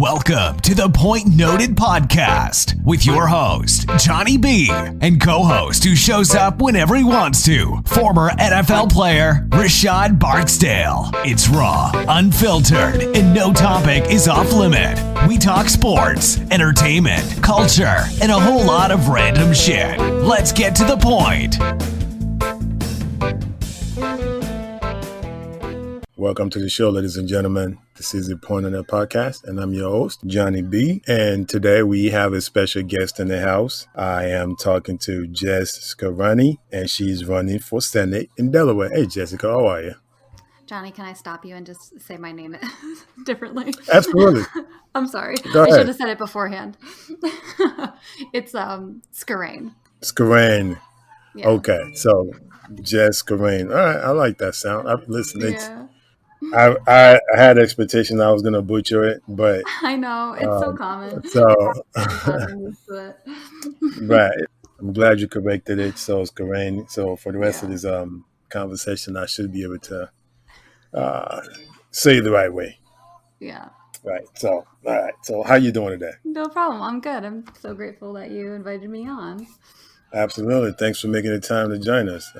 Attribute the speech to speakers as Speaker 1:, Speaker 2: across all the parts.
Speaker 1: Welcome to the Point Noted podcast with your host, Johnny B, and co-host who shows up whenever he wants to, former NFL player, Rashad Barksdale. It's raw, unfiltered, and no topic is off limit. We talk sports, entertainment, culture, and a whole lot of random shit. Let's get to the point.
Speaker 2: Welcome to the show, ladies and gentlemen. This is the Point on That podcast, and I'm your host, Johnny B. And today we have a special guest in the house. I am talking to Jess Scarane, and she's running for Senate in Delaware. Hey, Jessica, how are you?
Speaker 3: Johnny, can I stop you and just say my name differently?
Speaker 2: Absolutely.
Speaker 3: I'm sorry.
Speaker 2: Go ahead.
Speaker 3: I should have said it beforehand. It's Scarane.
Speaker 2: Scarane.
Speaker 3: Yeah.
Speaker 2: Okay, so Jess Scarane. All right, I like that sound.
Speaker 3: Yeah.
Speaker 2: I had expectations I was going to butcher it, but
Speaker 3: I know. It's so common.
Speaker 2: Right. I'm glad you corrected it. So it's Scarane. So for the rest of this conversation, I should be able to say it the right way.
Speaker 3: Yeah.
Speaker 2: Right. So, all right. So how you doing today?
Speaker 3: No problem. I'm good. I'm so grateful that you invited me on.
Speaker 2: Absolutely. Thanks for making the time to join us.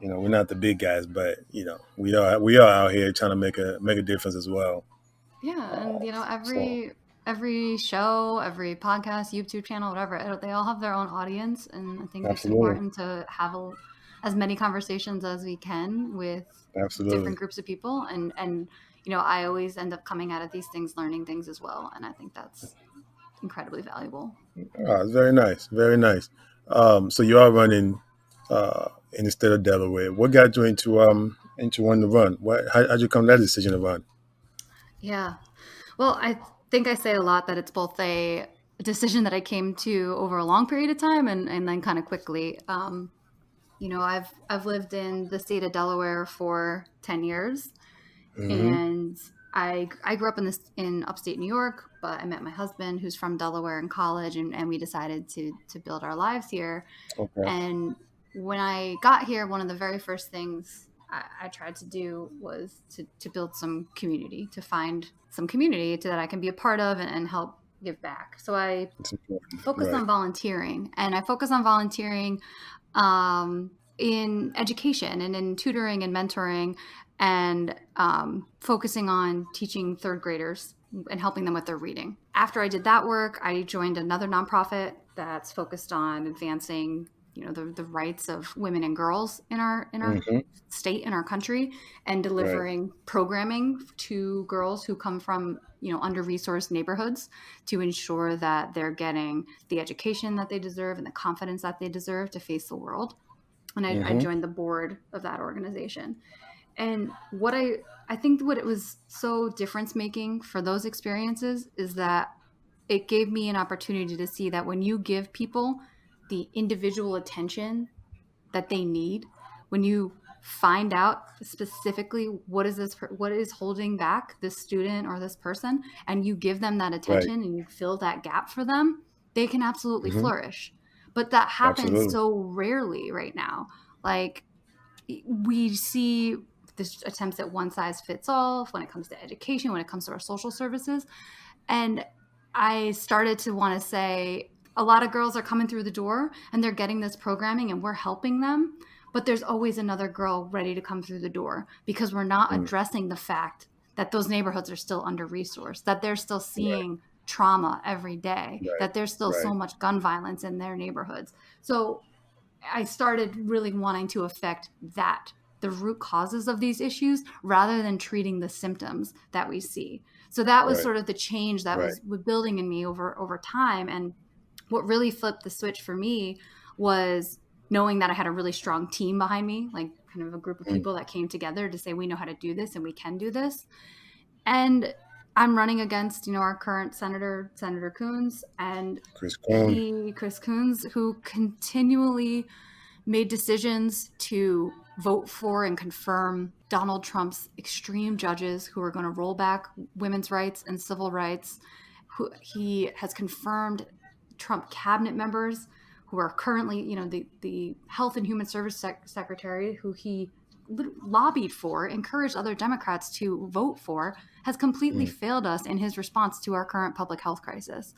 Speaker 2: We're not the big guys, but we are out here trying to make a difference as well.
Speaker 3: Yeah, and every show, every podcast, YouTube channel, whatever, they all have their own audience, and I think it's important to have as many conversations as we can with different groups of people, and I always end up coming out of these things learning things as well, and I think that's incredibly valuable.
Speaker 2: Oh, it's very nice, very nice. So you are running in the state of Delaware. What got you into wanting to run? How'd you come to that decision to run?
Speaker 3: Yeah, well, I think I say a lot that it's both a decision that I came to over a long period of time and then kind of quickly. I've lived in the state of Delaware for 10 years, and I grew up in upstate New York, but I met my husband who's from Delaware in college, and we decided to build our lives here. Okay. And when I got here, one of the very first things I tried to do was to build some community, to find some community that I can be a part of and help give back. So I focused on volunteering, and I focused on volunteering in education and in tutoring and mentoring, and focusing on teaching third graders and helping them with their reading. After I did that work, I joined another nonprofit that's focused on advancing the rights of women and girls in our state, in our country, and delivering programming to girls who come from under-resourced neighborhoods to ensure that they're getting the education that they deserve and the confidence that they deserve to face the world. And I joined the board of that organization. And what I think what it was so difference making for those experiences is that it gave me an opportunity to see that when you give people the individual attention that they need, when you find out specifically what is holding back this student or this person, and you give them that attention and you fill that gap for them, they can absolutely flourish. But that happens so rarely right now. Like, we see this attempts at one size fits all when it comes to education, when it comes to our social services. And I started to want to say, a lot of girls are coming through the door and they're getting this programming and we're helping them, but there's always another girl ready to come through the door because we're not addressing the fact that those neighborhoods are still under-resourced, that they're still seeing trauma every day, that there's still so much gun violence in their neighborhoods. So I started really wanting to affect the root causes of these issues rather than treating the symptoms that we see. So that was sort of the change that was building in me over time. And what really flipped the switch for me was knowing that I had a really strong team behind me, like kind of a group of people that came together to say, we know how to do this and we can do this. And I'm running against, our current Senator Coons, and Chris Coons, who continually made decisions to vote for and confirm Donald Trump's extreme judges who are going to roll back women's rights and civil rights. He has confirmed Trump cabinet members who are currently, the Health and Human Service Secretary, who he lobbied for, encouraged other Democrats to vote for, has completely failed us in his response to our current public health crisis.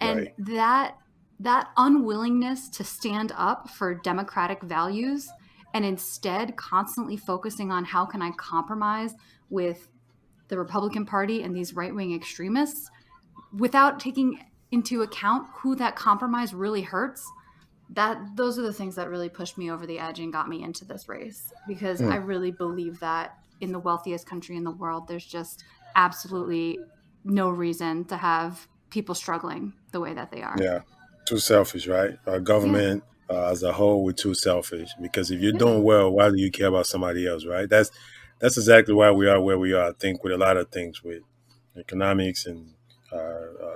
Speaker 3: And that unwillingness to stand up for democratic values and instead constantly focusing on how can I compromise with the Republican Party and these right-wing extremists without taking into account who that compromise really hurts, those are the things that really pushed me over the edge and got me into this race, because I really believe that in the wealthiest country in the world, there's just absolutely no reason to have people struggling the way that they are.
Speaker 2: Yeah. Too selfish, right? Our government as a whole, we're too selfish, because if you're doing well, why do you care about somebody else, right? That's exactly why we are where we are. I think with a lot of things, with economics and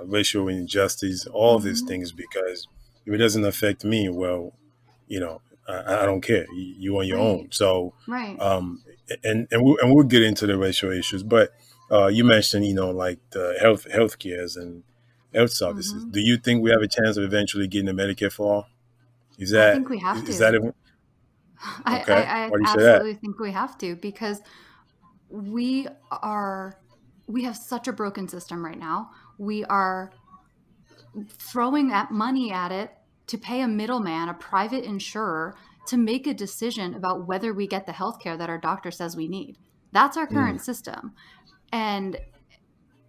Speaker 2: racial injustice, all these things, because if it doesn't affect me, well, I don't care. You on your own. So, and we'll get into the racial issues, but you mentioned, like the health cares and health services. Do you think we have a chance of eventually getting a Medicare for all?
Speaker 3: I think we have to.
Speaker 2: Is that it? Okay.
Speaker 3: I
Speaker 2: Why do you say
Speaker 3: absolutely think we have to, because we have such a broken system right now. We are throwing that money at it to pay a middleman, a private insurer, to make a decision about whether we get the healthcare that our doctor says we need. That's our current system. And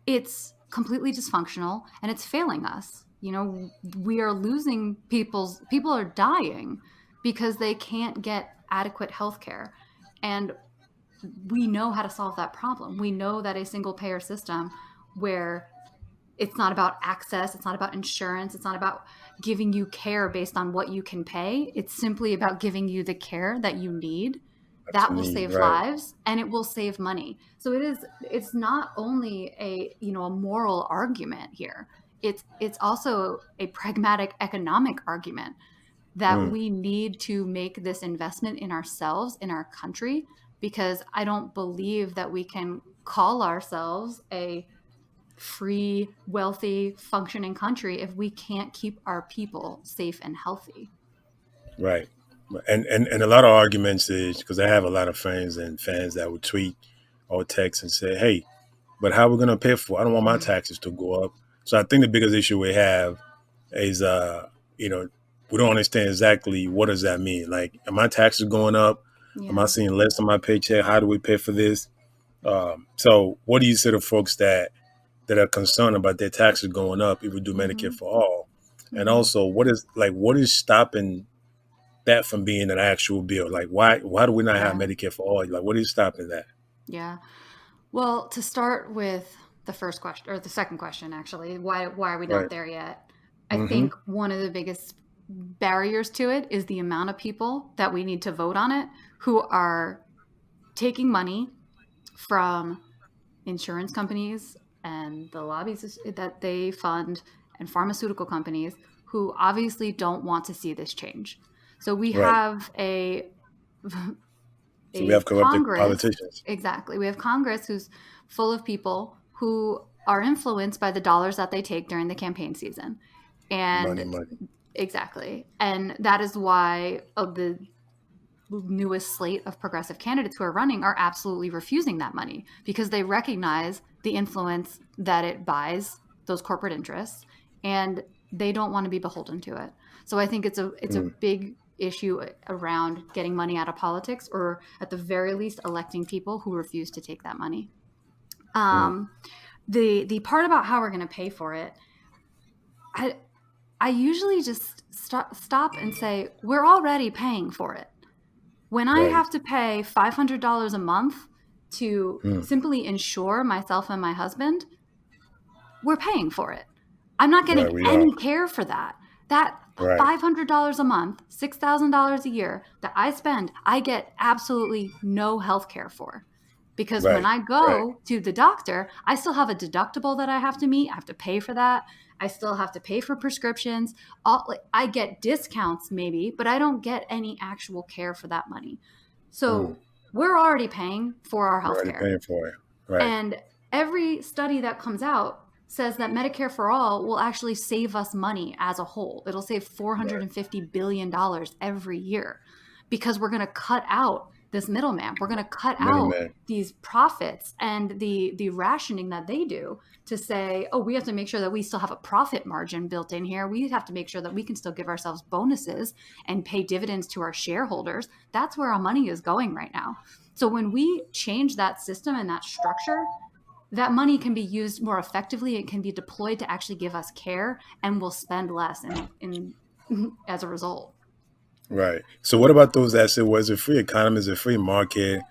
Speaker 3: it's completely dysfunctional, and it's failing us. We are losing people are dying because they can't get adequate healthcare. And we know how to solve that problem. We know that a single payer system where it's not about access, it's not about insurance, it's not about giving you care based on what you can pay. It's simply about giving you the care that you need. That will save lives, and it will save money. So it's not only a moral argument here. It's also a pragmatic economic argument that we need to make this investment in ourselves, in our country, because I don't believe that we can call ourselves a free, wealthy, functioning country if we can't keep our people safe and healthy.
Speaker 2: Right. And a lot of arguments is because I have a lot of friends and fans that would tweet or text and say, hey, but how are we going to pay for it? I don't want my taxes to go up. So I think the biggest issue we have is, we don't understand exactly what does that mean. Like, are my taxes going up? Yeah. Am I seeing less on my paycheck? How do we pay for this? So what do you say to folks that are concerned about their taxes going up if we do Medicare for all? And also, what is stopping that from being an actual bill? Like, why do we not have Medicare for all? Like, what is stopping that?
Speaker 3: Yeah. Well, to start with the first question, or the second question, actually, why are we not there yet? I think one of the biggest barriers to it is the amount of people that we need to vote on it who are taking money from insurance companies and the lobbies that they fund and pharmaceutical companies who obviously don't want to see this change. So we have a
Speaker 2: we have corrupted
Speaker 3: Congress,
Speaker 2: politicians.
Speaker 3: Exactly. We have Congress who's full of people who are influenced by the dollars that they take during the campaign season. And
Speaker 2: money.
Speaker 3: Exactly. And that is why the newest slate of progressive candidates who are running are absolutely refusing that money, because they recognize the influence that it buys those corporate interests, and they don't want to be beholden to it. So I think it's a big issue around getting money out of politics, or at the very least electing people who refuse to take that money. The part about how we're going to pay for it, I usually just stop and say, we're already paying for it. When I have to pay $500 a month to simply insure myself and my husband, we're paying for it. I'm not getting any care for that. That $500 a month, $6,000 a year that I spend, I get absolutely no health care for. Because when I go to the doctor, I still have a deductible that I have to meet. I have to pay for that. I still have to pay for prescriptions. I get discounts maybe, but I don't get any actual care for that money. So we're already paying for our health care.
Speaker 2: Paying for it. Right.
Speaker 3: And every study that comes out says that Medicare for all will actually save us money as a whole. It'll save $450 billion every year, because we're going to cut out this middleman. We're going to cut out
Speaker 2: Middleman.
Speaker 3: these profits and the rationing that they do to say, oh, we have to make sure that we still have a profit margin built in here. We have to make sure that we can still give ourselves bonuses and pay dividends to our shareholders. That's where our money is going right now. So when we change that system and that structure, that money can be used more effectively. It can be deployed to actually give us care, and we'll spend less in as a result.
Speaker 2: Right. So what about those that say, well, it's a free economy, it's a free market,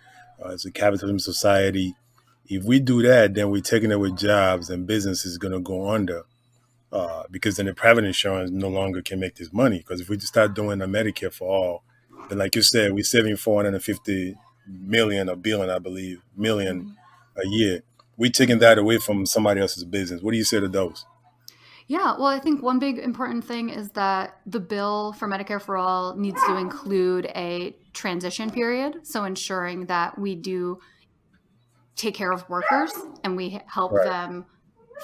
Speaker 2: it's a capitalism society. If we do that, then we're taking away jobs and business is going to go under because then the private insurance no longer can make this money. Because if we just start doing a Medicare for all, then like you said, we're saving 450 million or billion, I believe, million a year. We're taking that away from somebody else's business. What do you say to those?
Speaker 3: Yeah, well, I think one big important thing is that the bill for Medicare for All needs to include a transition period. So ensuring that we do take care of workers and we help
Speaker 2: Right.
Speaker 3: them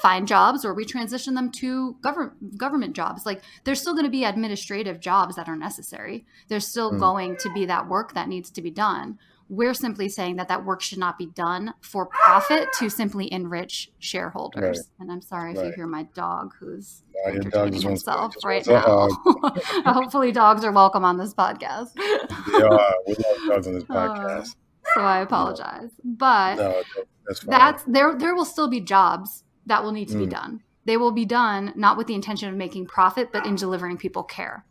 Speaker 3: find jobs, or we transition them to government jobs. Like, there's still going to be administrative jobs that are necessary. There's still going to be that work that needs to be done. We're simply saying that that work should not be done for profit to simply enrich shareholders.
Speaker 2: Right.
Speaker 3: And I'm sorry if you
Speaker 2: Right.
Speaker 3: hear my dog who's
Speaker 2: Your dog
Speaker 3: entertaining
Speaker 2: just wants to,
Speaker 3: himself
Speaker 2: just
Speaker 3: right
Speaker 2: wants a
Speaker 3: now.
Speaker 2: hug.
Speaker 3: Hopefully dogs are welcome on this podcast.
Speaker 2: They are. We love dogs on this podcast.
Speaker 3: So I apologize. But
Speaker 2: No, that's fine.
Speaker 3: there will still be jobs that will need to be done. They will be done not with the intention of making profit, but in delivering people care.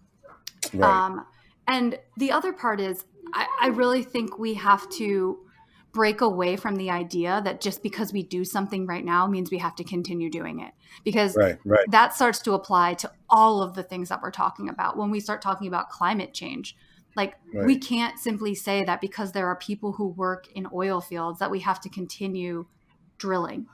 Speaker 2: Right.
Speaker 3: And the other part is, I really think we have to break away from the idea that just because we do something right now means we have to continue doing it. Because
Speaker 2: Right.
Speaker 3: that starts to apply to all of the things that we're talking about. When we start talking about climate change, like, we
Speaker 2: Right.
Speaker 3: can't simply say that because there are people who work in oil fields that we have to continue drilling.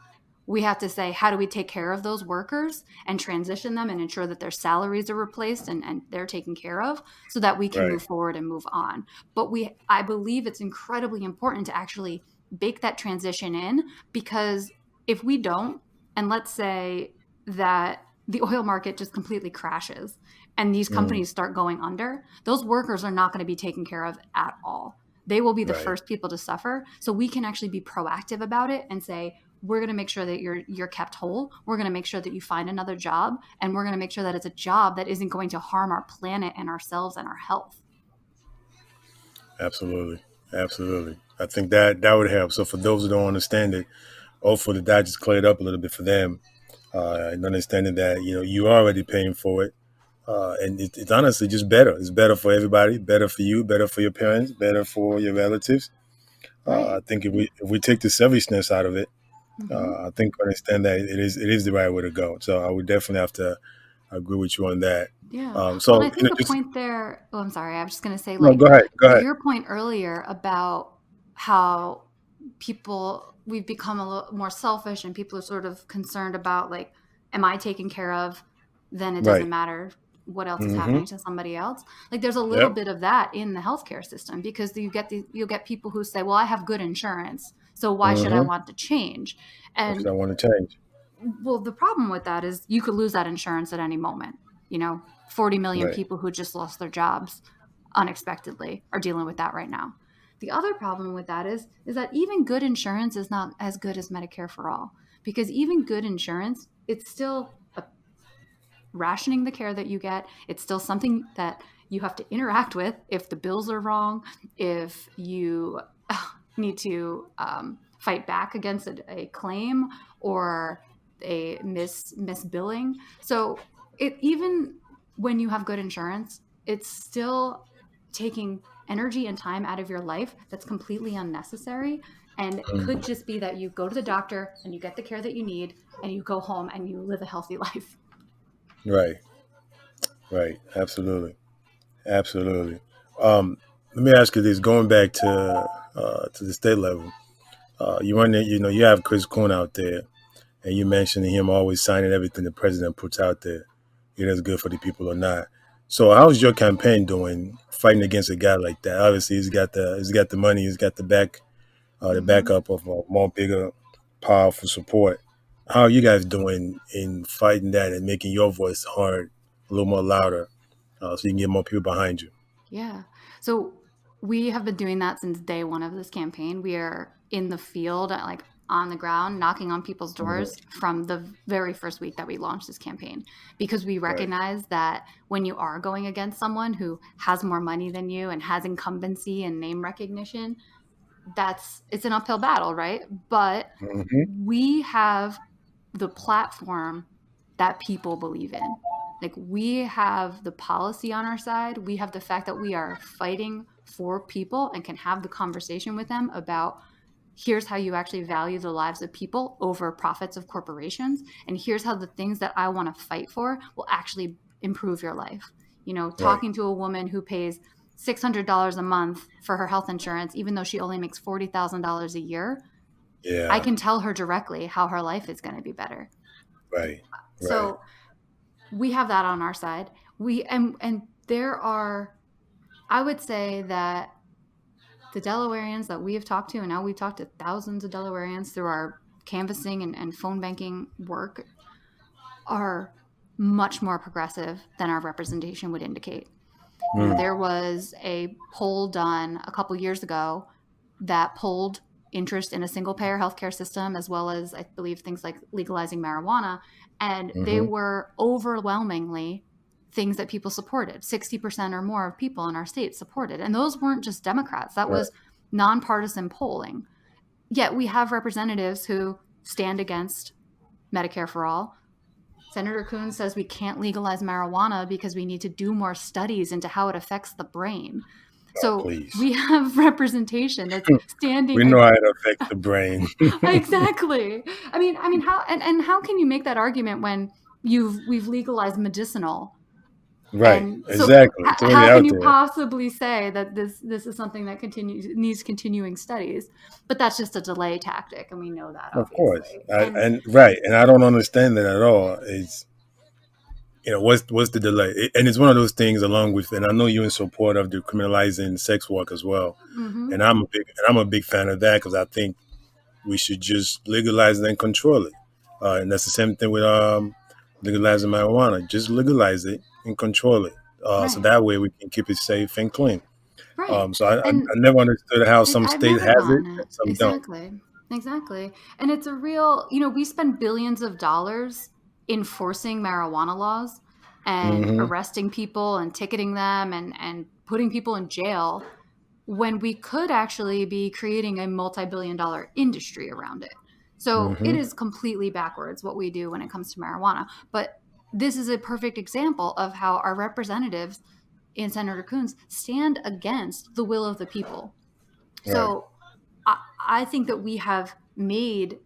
Speaker 3: We have to say, how do we take care of those workers and transition them and ensure that their salaries are replaced and they're taken care of so that we can
Speaker 2: Right.
Speaker 3: move forward and move on. But I believe it's incredibly important to actually bake that transition in, because if we don't, and let's say that the oil market just completely crashes and these companies start going under, those workers are not going to be taken care of at all. They will be the
Speaker 2: Right.
Speaker 3: first people to suffer. So we can actually be proactive about it and say, we're going to make sure that you're kept whole. We're going to make sure that you find another job, and we're going to make sure that it's a job that isn't going to harm our planet and ourselves and our health.
Speaker 2: Absolutely. Absolutely. I think that would help. So for those who don't understand it, hopefully that just cleared up a little bit for them, and understanding that you're already paying for it, and it's honestly just better. It's better for everybody. Better for you. Better for your parents. Better for your relatives.
Speaker 3: Right.
Speaker 2: I think if we take the selfishness out of it, I think we understand that it is the right way to go. So I would definitely have to agree with you on that.
Speaker 3: Yeah.
Speaker 2: Um,
Speaker 3: Well,
Speaker 2: so
Speaker 3: and I think a
Speaker 2: just
Speaker 3: point there, I'm sorry, I was just going to say,
Speaker 2: no,
Speaker 3: like,
Speaker 2: go ahead. Go
Speaker 3: to
Speaker 2: ahead.
Speaker 3: your point earlier about how we've become a little more selfish and people are sort of concerned about, like, am I taken care of? Then it doesn't
Speaker 2: Right.
Speaker 3: matter what else is
Speaker 2: Mm-hmm.
Speaker 3: happening to somebody else. Like, there's a little
Speaker 2: Yep.
Speaker 3: bit of that in the healthcare system, because you'll get people who say, well, I have good insurance, so why should I
Speaker 2: Mm-hmm.
Speaker 3: want to change?
Speaker 2: Which I
Speaker 3: And
Speaker 2: want to change.
Speaker 3: well, the problem with that is you could lose that insurance at any moment. 40 million
Speaker 2: Right.
Speaker 3: people who just lost their jobs unexpectedly are dealing with that right now. The other problem with that is that even good insurance is not as good as Medicare for all, because even good insurance, it's still rationing the care that you get. It's still something that you have to interact with if the bills are wrong, if you need to fight back against a claim or a misbilling. So even when you have good insurance, it's still taking energy and time out of your life that's completely unnecessary, and it could just be that you go to the doctor and you get the care that you need and you go home and you live a healthy life.
Speaker 2: Right. Right. Absolutely. Absolutely. Let me ask you this: going back to the state level, you run it. You have Chris Coons out there, and you mentioned him always signing everything the president puts out there, either it's good for the people or not. So, how's your campaign doing fighting against a guy like that? Obviously, he's got the money, he's got the backup of more bigger, powerful support. How are you guys doing in fighting that and making your voice heard a little more louder, so you can get more people behind you?
Speaker 3: Yeah. So We have been doing that since day one of this campaign. We are in the field, like on the ground, knocking on people's doors from the very first week that we launched this campaign, because we recognize that when you are going against someone who has more money than you and has incumbency and name recognition, it's an uphill battle, right? But we have the platform that people believe in. Like, we have the policy on our side. We have the fact that we are fighting for people and can have the conversation with them about, here's how you actually value the lives of people over profits of corporations. And here's how the things that I want to fight for will actually improve your life. You know, talking to a woman who pays $600 a month for her health insurance, even though she only makes $40,000 a year, I can tell her directly how her life is going to be better. So we have that on our side. And there are, I would say that the Delawareans that we have talked to, and now we've talked to thousands of Delawareans through our canvassing and phone banking work, are much more progressive than our representation would indicate. You know, there was a poll done a couple years ago that polled interest in a single payer healthcare system, as well as, I believe, things like legalizing marijuana. And they were overwhelmingly things that people supported. 60% or more of people in our state supported. And those weren't just Democrats. That was nonpartisan polling. Yet we have representatives who stand against Medicare for all. Senator Coons says we can't legalize marijuana because we need to do more studies into how it affects the brain. So we have representation that's standing.
Speaker 2: We know how it affects the brain.
Speaker 3: Exactly. I mean, how and how can you make that argument when we've legalized medicinal? And so
Speaker 2: exactly.
Speaker 3: How can you possibly say that this is something that needs continuing studies? But that's just a delay tactic, and we know that.
Speaker 2: Of course, and I don't understand that at all. It's, you know, what's the delay? And it's one of those things, along with, and I know you're in support of decriminalizing sex work as well. And I'm a big fan of that, because I think we should just legalize it and control it. And that's the same thing with legalizing marijuana. Just legalize it and control it, so that way we can keep it safe and clean. So I never understood how some states has it and some don't.
Speaker 3: Exactly. And it's a real, you know, we spend billions of dollars enforcing marijuana laws and arresting people and ticketing them and putting people in jail, when we could actually be creating a multi-billion-dollar industry around it. So it is completely backwards what we do when it comes to marijuana. But this is a perfect example of how our representatives in Senator Coons stand against the will of the people. So I think that we have made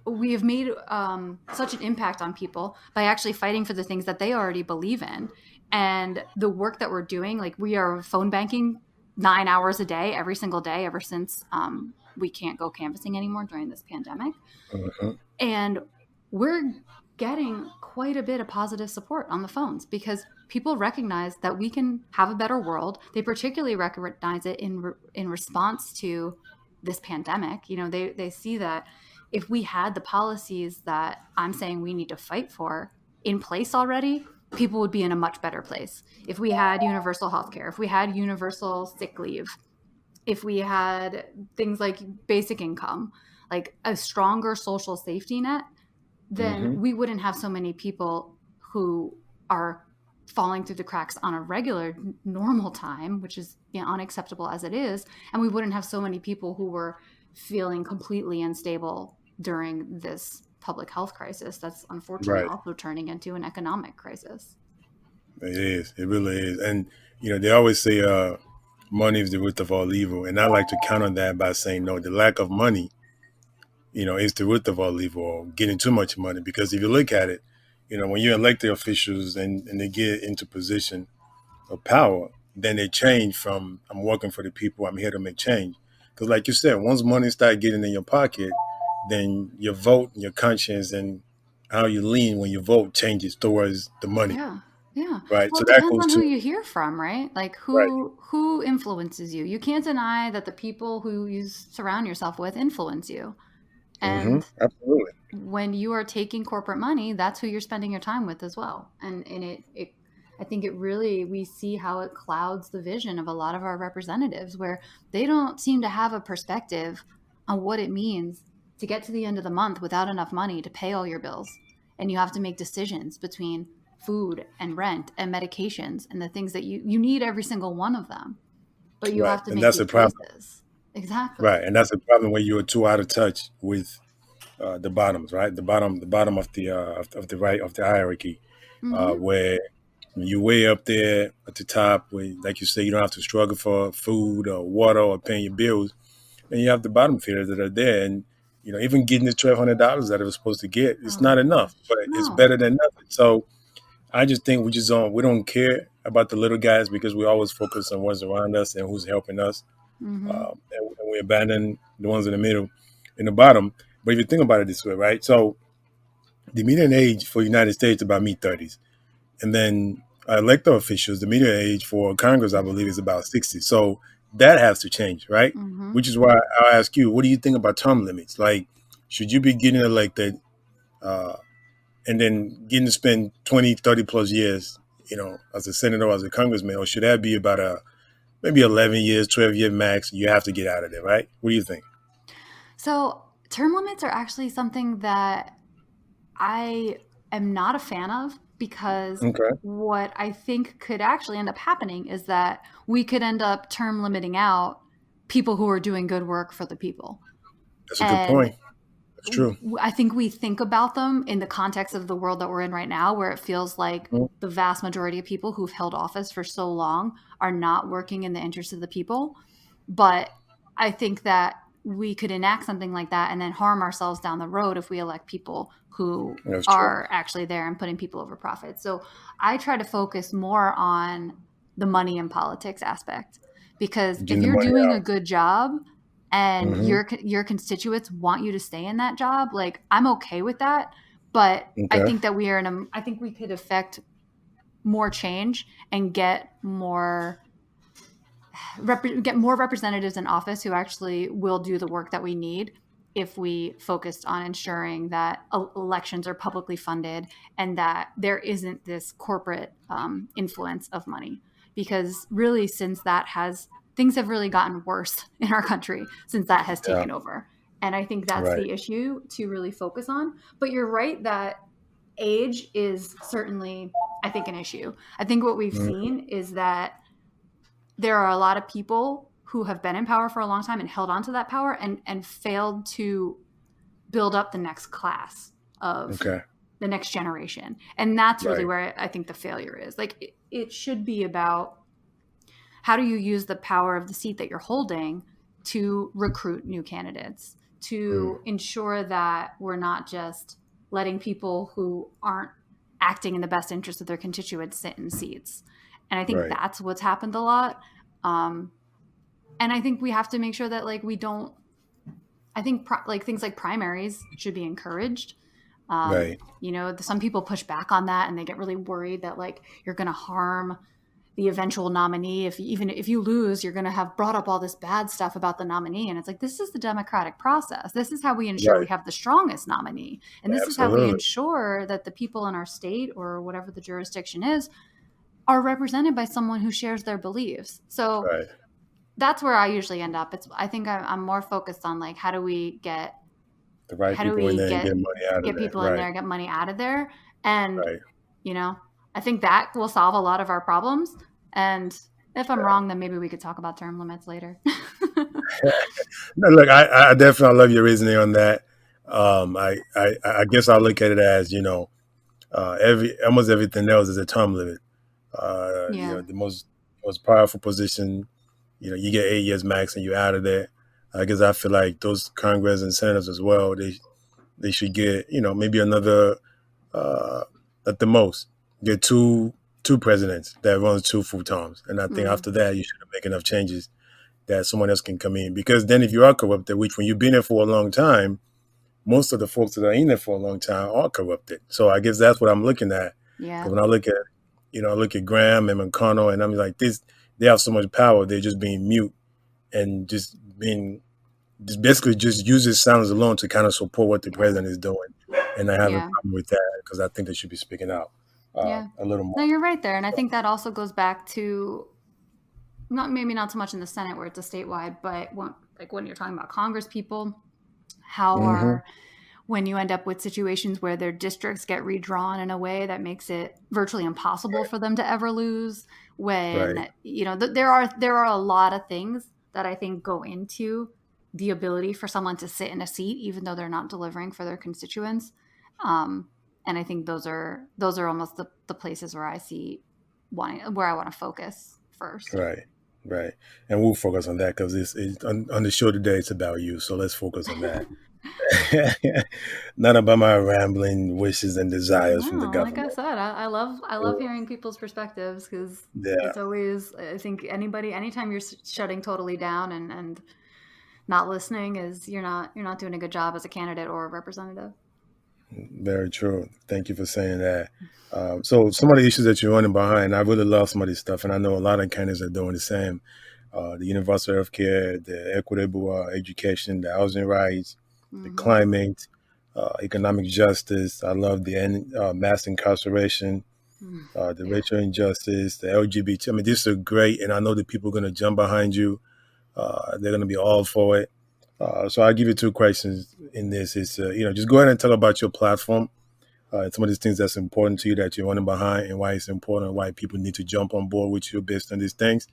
Speaker 3: such an impact on people by actually fighting for the things that they already believe in. And the work that we're doing, like, we are phone banking 9 hours a day, every single day, ever since we can't go canvassing anymore during this pandemic. And we're getting quite a bit of positive support on the phones, because people recognize that we can have a better world. They particularly recognize it in response to this pandemic. You know, they see that if we had the policies that I'm saying we need to fight for in place already, people would be in a much better place. If we had universal healthcare, if we had universal sick leave, if we had things like basic income, like a stronger social safety net, then we wouldn't have so many people who are falling through the cracks on a regular, normal time, which is, you know, unacceptable as it is. And we wouldn't have so many people who were feeling completely unstable during this public health crisis that's unfortunately also turning into an economic crisis.
Speaker 2: It is. It really is. And, you know, they always say money is the root of all evil. And I like to counter that by saying, no, the lack of money, you know, is the root of all evil, or getting too much money. Because if you look at it, you know, when you elect the officials and they get into position of power, then they change from, I'm working for the people, I'm here to make change. Because like you said, once money starts getting in your pocket, then your vote, your conscience, and how you lean when you vote changes towards the money.
Speaker 3: Yeah.
Speaker 2: Right.
Speaker 3: Well,
Speaker 2: So
Speaker 3: it
Speaker 2: that
Speaker 3: depends
Speaker 2: goes
Speaker 3: on
Speaker 2: to
Speaker 3: who you hear from, right? Like who influences you. You can't deny that the people who you surround yourself with influence you. And
Speaker 2: absolutely.
Speaker 3: when you are taking corporate money, that's who you're spending your time with as well. And it I think we see how it clouds the vision of a lot of our representatives, where they don't seem to have a perspective on what it means to get to the end of the month without enough money to pay all your bills. And you have to make decisions between food and rent and medications and the things that you need, every single one of them. But you
Speaker 2: Right.
Speaker 3: have to
Speaker 2: And
Speaker 3: make
Speaker 2: that's
Speaker 3: these
Speaker 2: a problem.
Speaker 3: choices. Exactly.
Speaker 2: Right. And that's a problem when you're too out of touch with the bottoms, right? The bottom of the right of the hierarchy,
Speaker 3: Mm-hmm.
Speaker 2: where you way up there at the top, where, like you say, you don't have to struggle for food or water or paying your bills, and you have the bottom feeders that are there, and even getting the $1,200 that it was supposed to get, it's
Speaker 3: Oh
Speaker 2: not enough,
Speaker 3: gosh.
Speaker 2: but it's
Speaker 3: No.
Speaker 2: better than nothing. So I just think we don't care about the little guys because we always focus on what's around us and who's helping us,
Speaker 3: Mm-hmm.
Speaker 2: and we abandon the ones in the middle, in the bottom. But if you think about it this way, right? So the median age for the United States about mid-30s, and then elected officials, the median age for Congress, I believe, is about 60. So that has to change, right?
Speaker 3: Mm-hmm.
Speaker 2: Which is why I'll ask you, what do you think about term limits? Like, should you be getting elected uh, and then getting to spend 20, 30 plus years, as a senator or as a congressman, or should that be about maybe 11 years, 12-year max? You have to get out of there, right? What do you think?
Speaker 3: So term limits are actually something that I am not a fan of, because
Speaker 2: Okay,
Speaker 3: what I think could actually end up happening is that we could end up term limiting out people who are doing good work for the people.
Speaker 2: that's a good
Speaker 3: And
Speaker 2: point. That's true.
Speaker 3: I think we think about them in the context of the world that we're in right now, where it feels like
Speaker 2: Mhm.
Speaker 3: the vast majority of people who've held office for so long are not working in the interest of the people. But I think that we could enact something like that and then harm ourselves down the road if we elect people who
Speaker 2: That's true.
Speaker 3: are actually there and putting people over profit. So I try to focus more on the money and politics aspect, because if
Speaker 2: Getting the
Speaker 3: you're
Speaker 2: money
Speaker 3: doing a
Speaker 2: out.
Speaker 3: good job and
Speaker 2: Hmm.
Speaker 3: your constituents want you to stay in that job, like, I'm okay with that. But I
Speaker 2: Okay.
Speaker 3: think that I think we could affect more change and get more representatives in office who actually will do the work that we need if we focused on ensuring that elections are publicly funded and that there isn't this corporate influence of money. Because really, things have really gotten worse in our country since that has
Speaker 2: Yeah.
Speaker 3: taken over. And I think that's
Speaker 2: Right.
Speaker 3: the issue to really focus on. But you're right that age is certainly, I think, an issue. I think what we've
Speaker 2: Mhm.
Speaker 3: seen is that there are a lot of people who have been in power for a long time and held on to that power and failed to build up the next class of
Speaker 2: Okay.
Speaker 3: the next generation. And that's really
Speaker 2: Right.
Speaker 3: where I think the failure is. Like, it should be about how do you use the power of the seat that you're holding to recruit new candidates,
Speaker 2: Mm.
Speaker 3: to ensure that we're not just letting people who aren't acting in the best interest of their constituents sit in seats. And I think
Speaker 2: Right.
Speaker 3: that's what's happened a lot. Um, and I think we have to make sure that, like, we don't. I think like things like primaries should be encouraged.
Speaker 2: Right.
Speaker 3: Some people push back on that and they get really worried that, like, you're going to harm the eventual nominee. Even if you lose, you're going to have brought up all this bad stuff about the nominee. And it's like, this is the democratic process. This is how we ensure we
Speaker 2: Right.
Speaker 3: have the strongest nominee. And this is how we
Speaker 2: Absolutely.
Speaker 3: ensure that the people in our state or whatever the jurisdiction is are represented by someone who shares their beliefs. So
Speaker 2: Right.
Speaker 3: that's where I usually end up. I think I'm more focused on, like,
Speaker 2: The right
Speaker 3: how do
Speaker 2: people in
Speaker 3: we
Speaker 2: there and get money out of
Speaker 3: get
Speaker 2: there.
Speaker 3: people in
Speaker 2: Right.
Speaker 3: there, get money out of there. And,
Speaker 2: Right.
Speaker 3: you know, I think that will solve a lot of our problems. And if I'm wrong, then maybe we could talk about term limits later.
Speaker 2: No, look, I definitely love your reasoning on that. I guess I look at it as every almost everything else is a term limit.
Speaker 3: Yeah.
Speaker 2: The most powerful position, you get 8 years max and you're out of there. I guess I feel like those Congress and senators as well. They should get maybe another uh, at the most get two presidents that runs two full terms, and I think
Speaker 3: Mm.
Speaker 2: after that you should make enough changes that someone else can come in. Because then if you are corrupted, which when you've been there for a long time, most of the folks that are in there for a long time are corrupted. So I guess that's what I'm looking at.
Speaker 3: Yeah.
Speaker 2: Because when I look at I look at Graham and McConnell, and I'm like, they have so much power. They're just being mute and just basically just use his sounds alone to kind of support what the
Speaker 3: Yeah.
Speaker 2: president is doing. And I have a
Speaker 3: Yeah.
Speaker 2: problem with that because I think they should be speaking out.
Speaker 3: Yeah.
Speaker 2: a little
Speaker 3: No,
Speaker 2: more.
Speaker 3: you're right there. And I think that also goes back to not so much in the Senate where it's a statewide, but when you're talking about Congress people, how
Speaker 2: Hmm.
Speaker 3: are when you end up with situations where their districts get redrawn in a way that makes it virtually impossible for them to ever lose,
Speaker 2: Right.
Speaker 3: when there are a lot of things that I think go into the ability for someone to sit in a seat even though they're not delivering for their constituents. um, and I think those are almost the places where I want to focus first.
Speaker 2: Right. Right. And we'll focus on that because it's on the show today. It's about you. So let's focus on that. Not about my rambling wishes and desires from the
Speaker 3: No, like I
Speaker 2: government.
Speaker 3: said, I love hearing people's perspectives because
Speaker 2: Yeah.
Speaker 3: it's always, I think anytime you're shutting totally down and not listening is you're not doing a good job as a candidate or a representative.
Speaker 2: Very true. Thank you for saying that. So some of the issues that you're running behind, I really love some of this stuff, and I know a lot of candidates are doing the same. The universal health care, the equitable education, the housing rights, the
Speaker 3: Hmm.
Speaker 2: climate, economic justice. I love the mass incarceration, the
Speaker 3: Yeah.
Speaker 2: racial injustice, the LGBT. I mean, these are great, and I know that people are going to jump behind you. They're going to be all for it. So I'll give you two questions in this. Is just go ahead and talk about your platform, some of these things that's important to you that you're running behind, and why it's important, why people need to jump on board with you based on these things,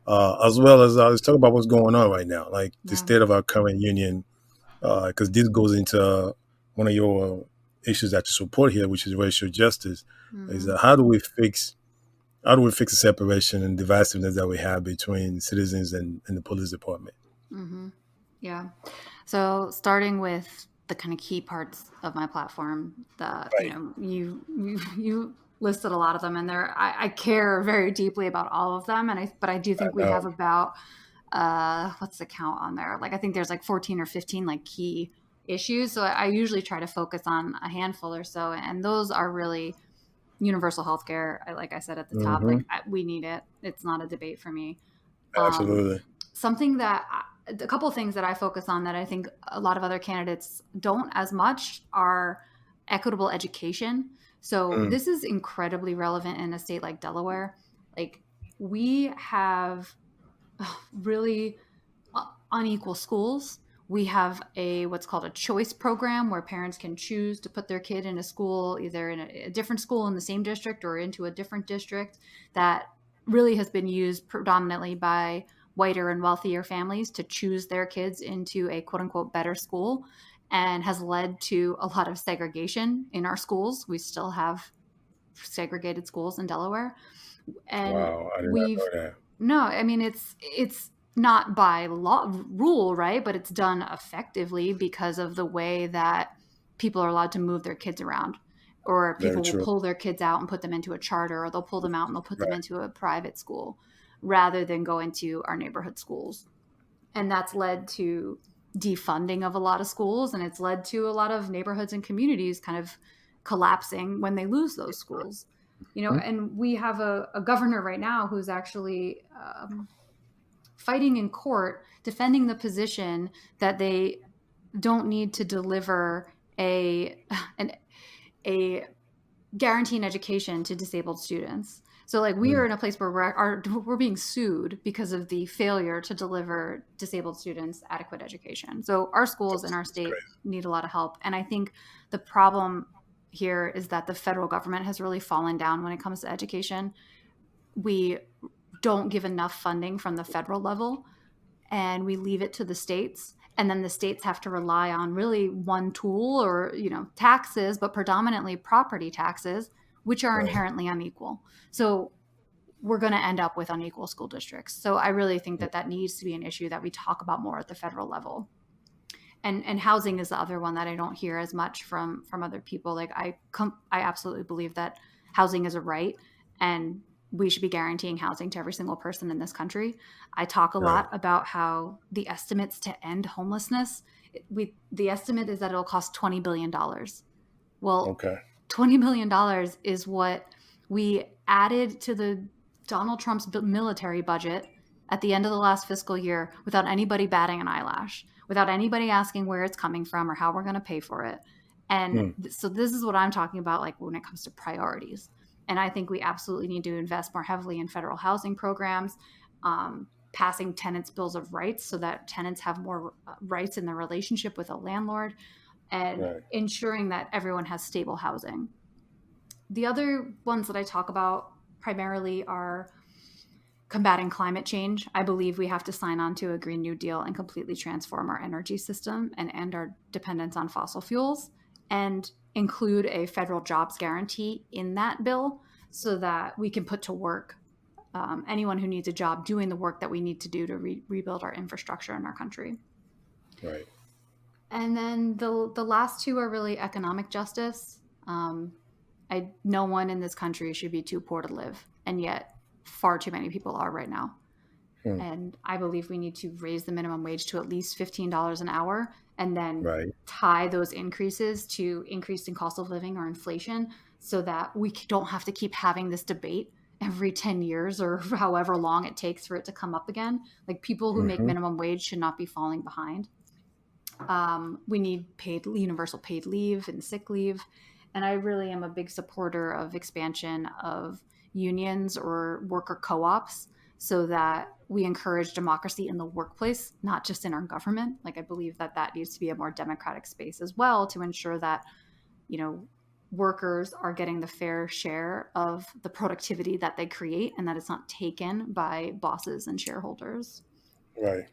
Speaker 2: as well as let's talk about what's going on right now, like the
Speaker 3: Yeah.
Speaker 2: state of our current union, because this goes into one of your issues that you support here, which is racial justice. Is
Speaker 3: Hmm.
Speaker 2: how do we fix the separation and divisiveness that we have between citizens and the police department?
Speaker 3: Hmm. Yeah. So starting with the kind of key parts of my platform,
Speaker 2: Right.
Speaker 3: you listed a lot of them, and I care very deeply about all of them, but I do
Speaker 2: I
Speaker 3: think we
Speaker 2: know.
Speaker 3: have about what's the count on there? Like I think there's like 14 or 15 like key issues. So I usually try to focus on a handful or so, and those are really universal healthcare. Like I said at the top,
Speaker 2: Hmm.
Speaker 3: we need it. It's not a debate for me.
Speaker 2: Absolutely.
Speaker 3: Something that a couple of things that I focus on that I think a lot of other candidates don't as much are equitable education. So
Speaker 2: Mm.
Speaker 3: this is incredibly relevant in a state like Delaware. Like we have really unequal schools. We have what's called a choice program where parents can choose to put their kid in a school, either in a different school in the same district or into a different district, that really has been used predominantly by whiter and wealthier families to choose their kids into a quote unquote better school, and has led to a lot of segregation in our schools. We still have segregated schools in Delaware. And
Speaker 2: Wow, I did not
Speaker 3: we've
Speaker 2: know that.
Speaker 3: no, I mean it's not by law rule, right? But it's done effectively because of the way that people are allowed to move their kids around. Or
Speaker 2: Very
Speaker 3: people will
Speaker 2: true.
Speaker 3: pull their kids out and put them into a charter, or they'll pull them out and they'll put them
Speaker 2: Right.
Speaker 3: into a private school rather than go into our neighborhood schools. And that's led to defunding of a lot of schools, and it's led to a lot of neighborhoods and communities kind of collapsing when they lose those schools.
Speaker 2: Mhm.
Speaker 3: And we have a governor right now who's actually fighting in court defending the position that they don't need to deliver an, a guaranteeing education to disabled students. So like we are
Speaker 2: Mm.
Speaker 3: in a place where we're being sued because of the failure to deliver disabled students adequate education. So our schools in our
Speaker 2: That's
Speaker 3: state
Speaker 2: crazy.
Speaker 3: need a lot of help. And I think the problem here is that the federal government has really fallen down when it comes to education. We don't give enough funding from the federal level, and we leave it to the states, and then the states have to rely on really one tool, or taxes, but predominantly property taxes, which are
Speaker 2: Right.
Speaker 3: inherently unequal. So we're going to end up with unequal school districts. So I really think
Speaker 2: Mm.
Speaker 3: that needs to be an issue that we talk about more at the federal level. And housing is the other one that I don't hear as much from other people. Like I absolutely believe that housing is a right, and we should be guaranteeing housing to every single person in this country. I talk a
Speaker 2: Right.
Speaker 3: lot about how the estimates to end homelessness, the estimate is that it'll cost $20 billion. Well,
Speaker 2: Okay.
Speaker 3: $20 billion is what we added to the Donald Trump's military budget at the end of the last fiscal year without anybody batting an eyelash, without anybody asking where it's coming from or how we're going to pay for it. And
Speaker 2: Mm.
Speaker 3: so this is what I'm talking about, like when it comes to priorities. And I think we absolutely need to invest more heavily in federal housing programs, passing tenants' bills of rights so that tenants have more rights in their relationship with a landlord, and ensuring that everyone has stable housing. The other ones that I talk about primarily are combating climate change. I believe we have to sign on to a Green New Deal and completely transform our energy system and end our dependence on fossil fuels, and include a federal jobs guarantee in that bill so that we can put to work anyone who needs a job doing the work that we need to do to rebuild our infrastructure in our country.
Speaker 2: Right.
Speaker 3: And then the last two are really economic justice. No one in this country should be too poor to live, and yet far too many people are right now. And I believe we need to raise the minimum wage to at least $15 an hour, and then tie those increases to increasing cost of living or inflation, so that we don't have to keep having this debate every 10 years or however long it takes for it to come up again. Like, people who make minimum wage should not be falling behind. We need universal paid leave and sick leave. And I really am a big supporter of expansion of unions or worker co-ops so that we encourage democracy in the workplace, not just in our government. Like, I believe that needs to be a more democratic space as well, to ensure that, workers are getting the fair share of the productivity that they create, and that it's not taken by bosses and shareholders.
Speaker 2: Right.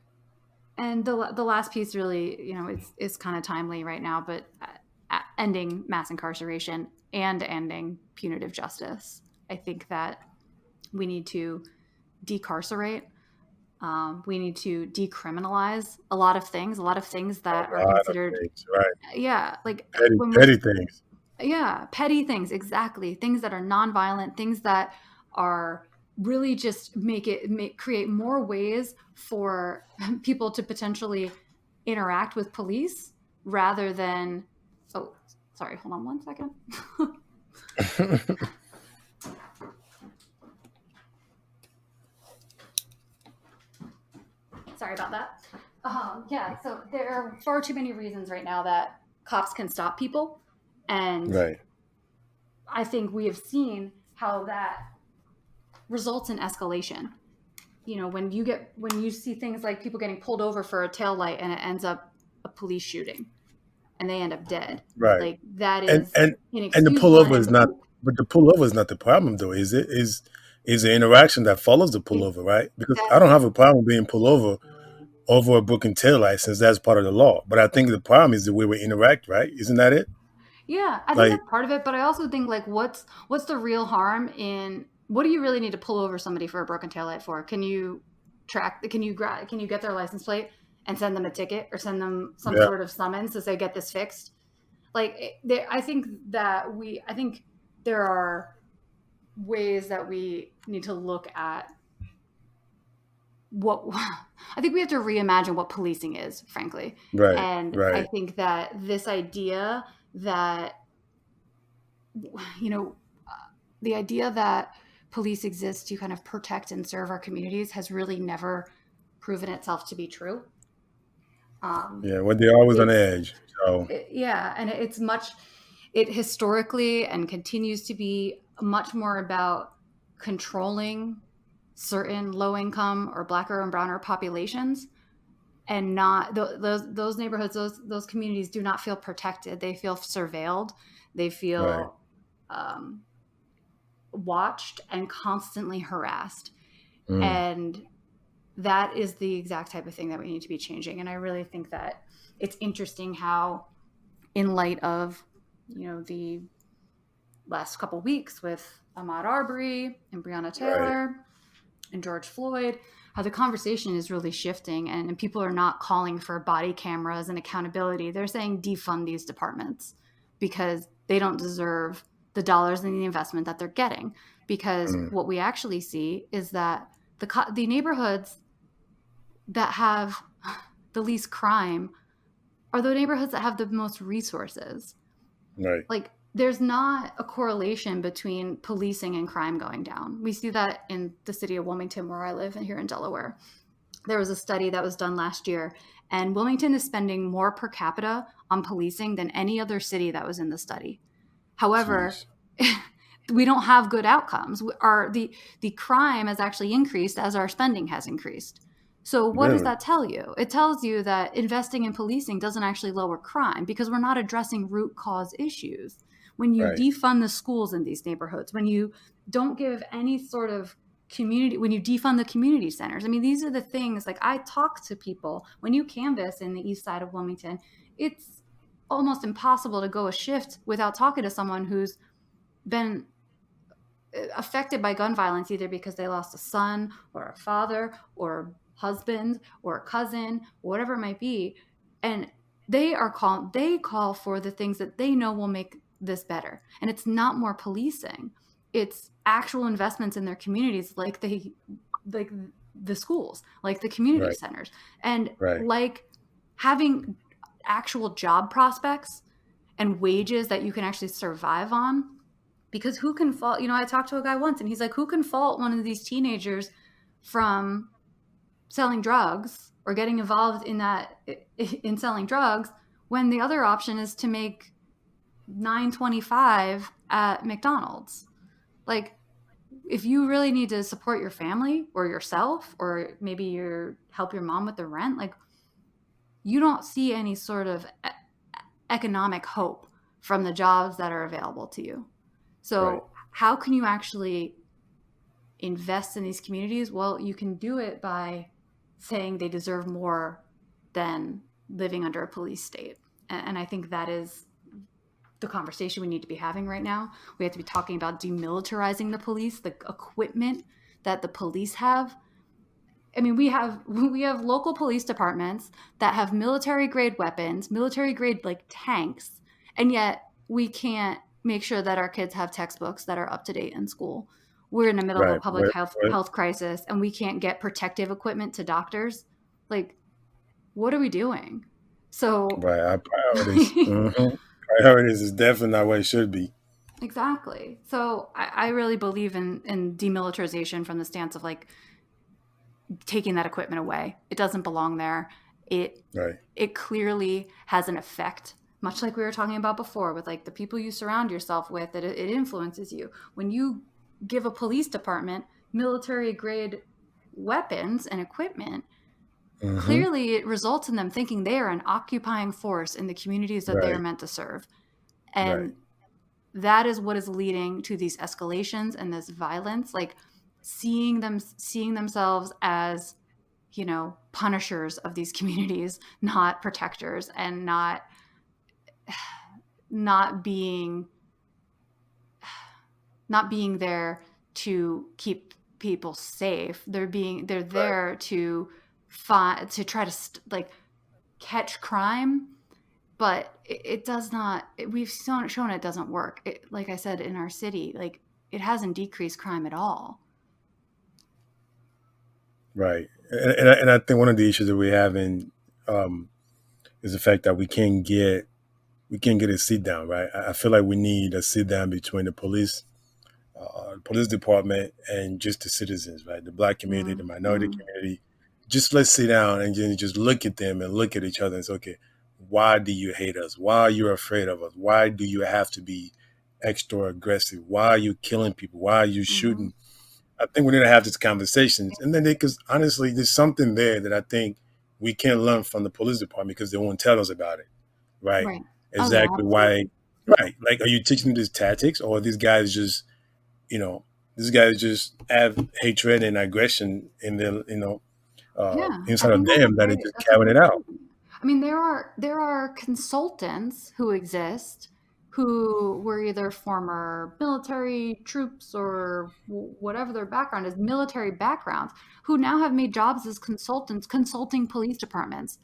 Speaker 3: And the last piece really, it's kind of timely right now, but ending mass incarceration and ending punitive justice. I think that we need to decarcerate. We need to decriminalize a lot of things that are considered, like
Speaker 2: petty things.
Speaker 3: Yeah, petty things, exactly. Things that are nonviolent, things that are really just create more ways for people to potentially interact with police rather than. Oh, sorry. Hold on one second. Sorry about that. So there are far too many reasons right now that cops can stop people. And I think we have seen how that results in escalation. When you see things like people getting pulled over for a taillight and it ends up a police shooting and they end up dead.
Speaker 2: Right.
Speaker 3: Like, that is
Speaker 2: and the pullover is not, but the pullover is not the problem though, is it? Is the interaction that follows the pullover, right? Because I don't have a problem being pulled over a broken tail license. That's part of the law. But I think the problem is the way we interact, right? Isn't that it?
Speaker 3: Yeah, I think that's part of it. But I also think, like, what's the real harm in, what do you really need to pull over somebody for a broken taillight for? Can you get their license plate and send them a ticket or send them some sort of summons to say, get this fixed? Like, I think there are ways that we need to look at I think we have to reimagine what policing is, frankly. I think that this idea that, the idea that police exist to kind of protect and serve our communities has really never proven itself to be true.
Speaker 2: When they're always on edge. So.
Speaker 3: And it historically and continues to be much more about controlling certain low-income or Blacker and browner populations, and not those neighborhoods, those communities do not feel protected. They feel surveilled. They feel watched and constantly harassed. And that is the exact type of thing that we need to be changing. And I really think that it's interesting how, in light of, the last couple weeks with Ahmaud Arbery and Breonna Taylor and George Floyd, how the conversation is really shifting, and people are not calling for body cameras and accountability. They're saying defund these departments because they don't deserve the dollars and the investment that they're getting. Because what we actually see is that the neighborhoods that have the least crime are the neighborhoods that have the most resources.
Speaker 2: Right.
Speaker 3: Like, there's not a correlation between policing and crime going down. We see that in the city of Wilmington, where I live, and here in Delaware. There was a study that was done last year, and Wilmington is spending more per capita on policing than any other city that was in the study. However, we don't have good outcomes. The crime has actually increased as our spending has increased. So what does
Speaker 2: Really?
Speaker 3: that tell you? It tells you that investing in policing doesn't actually lower crime because we're not addressing root cause issues. When you
Speaker 2: Right.
Speaker 3: defund the schools in these neighborhoods, when you don't give any sort of community, when you defund the community centers, I mean, these are the things, like, I talk to people. When you canvass in the east side of Wilmington, it's almost impossible to go a shift without talking to someone who's been affected by gun violence, either because they lost a son or a father or a husband or a cousin, whatever it might be. And they call for the things that they know will make this better. And it's not more policing. It's actual investments in their communities, like the schools, like the community
Speaker 2: Right.
Speaker 3: centers, and
Speaker 2: Right.
Speaker 3: like having actual job prospects and wages that you can actually survive on. Because who can fault, I talked to a guy once and he's like, who can fault one of these teenagers from selling drugs or getting involved in selling drugs when the other option is to make $9.25 at McDonald's? Like, if you really need to support your family or yourself, or maybe help your mom with the rent, like, you don't see any sort of economic hope from the jobs that are available to you. So
Speaker 2: Right.
Speaker 3: how can you actually invest in these communities? Well, you can do it by saying they deserve more than living under a police state. And I think that is the conversation we need to be having right now. We have to be talking about demilitarizing the police, the equipment that the police have. I mean, we have local police departments that have military grade weapons, military grade like tanks, and yet we can't make sure that our kids have textbooks that are up to date in school. We're in the middle of a
Speaker 2: Right.
Speaker 3: public health crisis, and we can't get protective equipment to doctors. Like, what are we doing? So
Speaker 2: Right. Our priorities. Priorities is definitely not what it should be.
Speaker 3: exactly. So I really believe in demilitarization from the stance of like taking that equipment away. It doesn't belong there.
Speaker 2: Right.
Speaker 3: It clearly has an effect, much like we were talking about before with like the people you surround yourself with, that it influences you. When you give a police department military grade weapons and equipment, clearly it results in them thinking they are an occupying force in the communities that they are
Speaker 2: Right.
Speaker 3: meant to serve.
Speaker 2: Right.
Speaker 3: And that is what is leading to these escalations and this violence, like seeing themselves as, punishers of these communities, not protectors, and not being there to keep people safe. They're there to try to like catch crime, but it does not. We've shown it doesn't work. Like I said, in our city, like, it hasn't decreased crime at all.
Speaker 2: Right. And I think one of the issues that we have is the fact that we can't get a sit down. Right. I feel like we need a sit down between the police department and just the citizens. Right. The Black community, the minority community. Just let's sit down and just look at them and look at each other and say, okay, why do you hate us? Why are you afraid of us? Why do you have to be extra aggressive? Why are you killing people? Why are you shooting? I think we need to have these conversations. And then, because honestly, there's something there that I think we can learn from the police department because they won't tell us about it. Right.
Speaker 3: Right.
Speaker 2: Exactly. Why? Right. Like, are you teaching them these tactics, or these guys just, have hatred and aggression in their, inside of them that are just carrying it out.
Speaker 3: I mean, there are consultants who exist who were either former military troops or whatever their background is, military backgrounds, who now have made jobs as consultants, consulting police departments,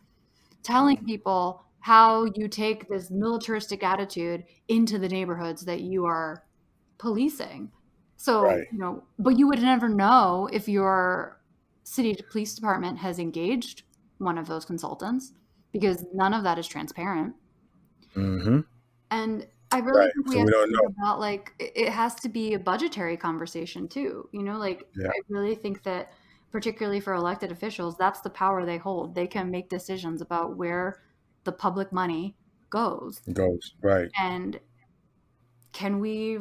Speaker 3: telling people how you take this militaristic attitude into the neighborhoods that you are policing. So,
Speaker 2: Right.
Speaker 3: But you would never know if your city police department has engaged one of those consultants, because none of that is transparent. And I really think we have to think about, like, it has to be a budgetary conversation too. I really think that, particularly for elected officials, that's the power they hold. They can make decisions about where the public money goes.
Speaker 2: Right.
Speaker 3: And can we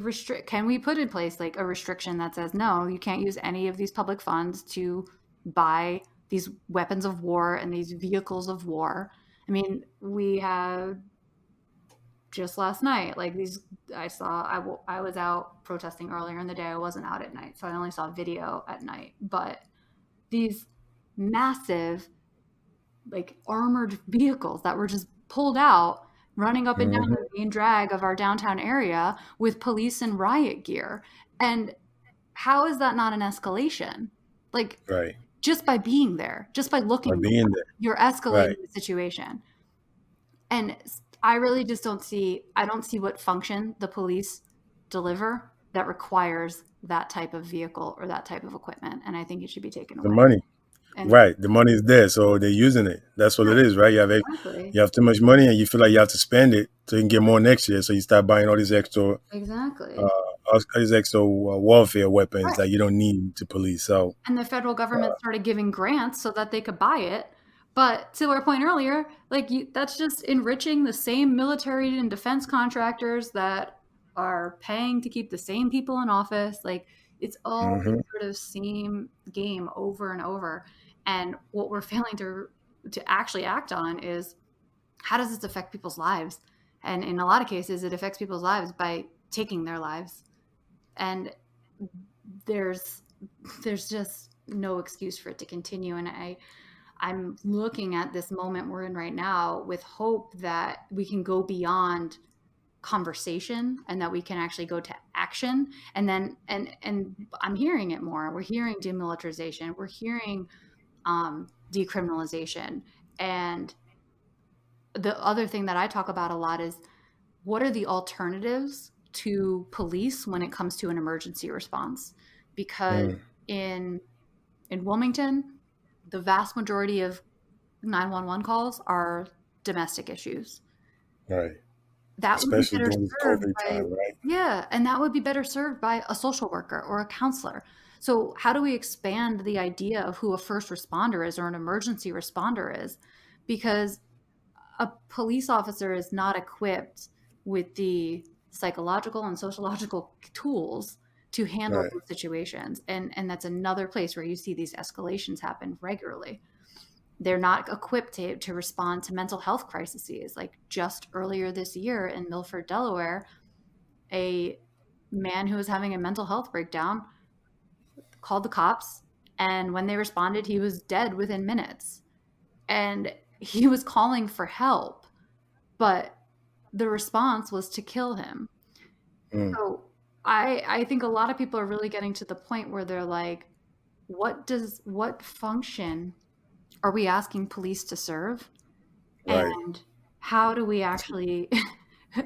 Speaker 3: put in place like a restriction that says, no, you can't use any of these public funds to buy these weapons of war and these vehicles of war? I mean, we have just last night, like these, I was out protesting earlier in the day. I wasn't out at night, so I only saw video at night. But these massive, like armored vehicles that were just pulled out, running up and down
Speaker 2: Hmm.
Speaker 3: the main drag of our downtown area with police and riot gear. And how is that not an escalation? Like,
Speaker 2: Right.
Speaker 3: just by being there, just by
Speaker 2: By
Speaker 3: looking,
Speaker 2: being there.
Speaker 3: you're
Speaker 2: Right.
Speaker 3: escalating the situation. And I really just I don't see what function the police deliver that requires that type of vehicle or that type of equipment. And I think it should be taken
Speaker 2: The
Speaker 3: away.
Speaker 2: money.
Speaker 3: And
Speaker 2: Right. The money is there, so they're using it. That's what it is, right?
Speaker 3: exactly.
Speaker 2: You have too much money, and you feel like you have to spend it so you can get more next year. So you start buying all these extra,
Speaker 3: Exactly.
Speaker 2: warfare weapons
Speaker 3: Right.
Speaker 2: that you don't need to police. So
Speaker 3: And the federal government started giving grants so that they could buy it. But to our point earlier, like that's just enriching the same military and defense contractors that are paying to keep the same people in office. Like it's all
Speaker 2: hmm
Speaker 3: sort of same game over and over. And what we're failing to actually act on is, how does this affect people's lives? And in a lot of cases, it affects people's lives by taking their lives. And there's just no excuse for it to continue. And I'm looking at this moment we're in right now with hope that we can go beyond conversation and that we can actually go to action. And then and I'm hearing it more. We're hearing demilitarization. We're hearing decriminalization. And the other thing that I talk about a lot is, what are the alternatives to police when it comes to an emergency response? Because
Speaker 2: mm
Speaker 3: in Wilmington, the vast majority of 911 calls are domestic issues.
Speaker 2: Right.
Speaker 3: That would be
Speaker 2: Especially
Speaker 3: better
Speaker 2: during this
Speaker 3: served
Speaker 2: COVID
Speaker 3: by,
Speaker 2: time, right?
Speaker 3: yeah, and that would be better served by a social worker or a counselor. So how do we expand the idea of who a first responder is or an emergency responder is? Because a police officer is not equipped with the psychological and sociological tools to handle
Speaker 2: Right.
Speaker 3: those situations. And that's another place where you see these escalations happen regularly. They're not equipped to respond to mental health crises. Like just earlier this year in Milford, Delaware, a man who was having a mental health breakdown called the cops. And when they responded, he was dead within minutes. And he was calling for help, but the response was to kill him.
Speaker 2: Mm.
Speaker 3: So I think a lot of people are really getting to the point where they're like, what function are we asking police to serve?
Speaker 2: Right.
Speaker 3: And how do we actually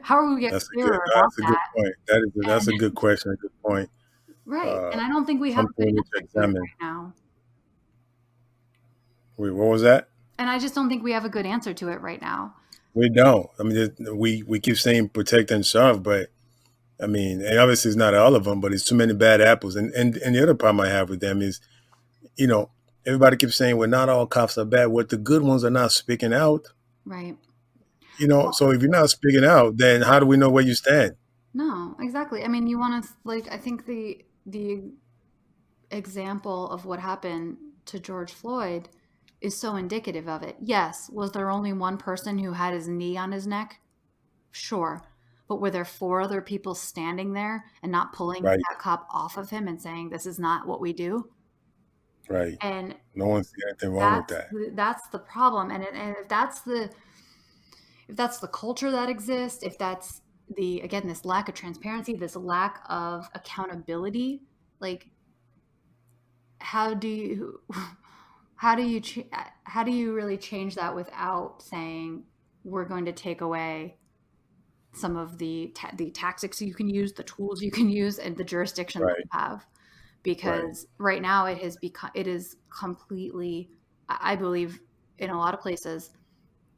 Speaker 3: how are we get clearer about
Speaker 2: That's a good
Speaker 3: that?
Speaker 2: point. That's
Speaker 3: And
Speaker 2: a good question, a good point.
Speaker 3: right. And I don't think we have a
Speaker 2: Something
Speaker 3: good
Speaker 2: we need to
Speaker 3: answer to it
Speaker 2: examine.
Speaker 3: right now.
Speaker 2: Wait, what was that?
Speaker 3: And I just don't think we have a good answer to it right now.
Speaker 2: We don't. I mean, we keep saying protect and serve, but I mean, and obviously it's not all of them, but it's too many bad apples. And the other problem I have with them is, you know, everybody keeps saying, well, not all cops are bad. What the good ones are not speaking out.
Speaker 3: Right.
Speaker 2: So if you're not speaking out, then how do we know where you stand?
Speaker 3: No, exactly. I mean, you want to like, I think the example of what happened to George Floyd is so indicative of it. Yes, was there only one person who had his knee on his neck? Sure. But were there four other people standing there and not pulling
Speaker 2: Right,
Speaker 3: that cop off of him and saying, this is not what we do?
Speaker 2: right.
Speaker 3: And
Speaker 2: No one see anything wrong with that.
Speaker 3: that's the problem. And if that's the culture that exists, if that's again, this lack of transparency, this lack of accountability, like how do you how do you really change that without saying we're going to take away some of the tactics you can use, the tools you can use, and the jurisdiction that
Speaker 2: Right,
Speaker 3: you have?
Speaker 2: right.
Speaker 3: Because right now it is completely, I believe, in a lot of places,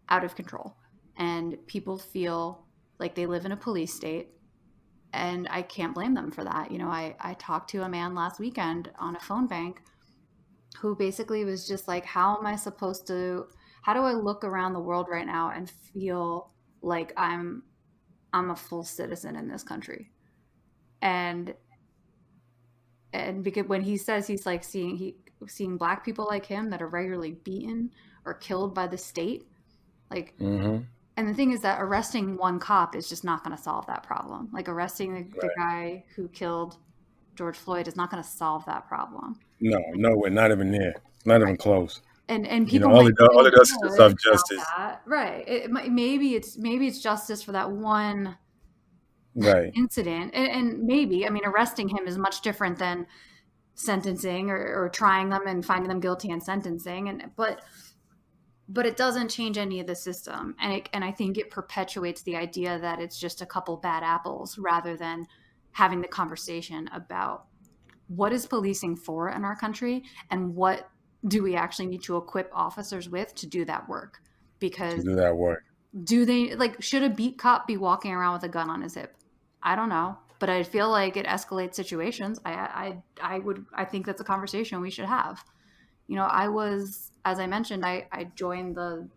Speaker 3: out of control, and people feel like they live in a police state. And I can't blame them for that. I talked to a man last weekend on a phone bank who basically was just like, how do I look around the world right now and feel like I'm a full citizen in this country? and because when he says he's like seeing black people like him that are regularly beaten or killed by the state, like, and the thing is that arresting one cop is just not going to solve that problem. Like arresting the guy who killed George Floyd is not going to solve that problem.
Speaker 2: No, we're not even there. Not even close.
Speaker 3: And people
Speaker 2: all it does is serve justice.
Speaker 3: Right. Maybe it's justice for that one incident. And maybe, I mean, arresting him is much different than sentencing or trying them and finding them guilty and sentencing. But it doesn't change any of the system. And I think it perpetuates the idea that it's just a couple bad apples rather than having the conversation about what is policing for in our country and what do we actually need to equip officers with to do that work? Because do they, like, should a beat cop be walking around with a gun on his hip? I don't know, but I feel like it escalates situations. I think that's a conversation we should have. You know, as I mentioned, I joined the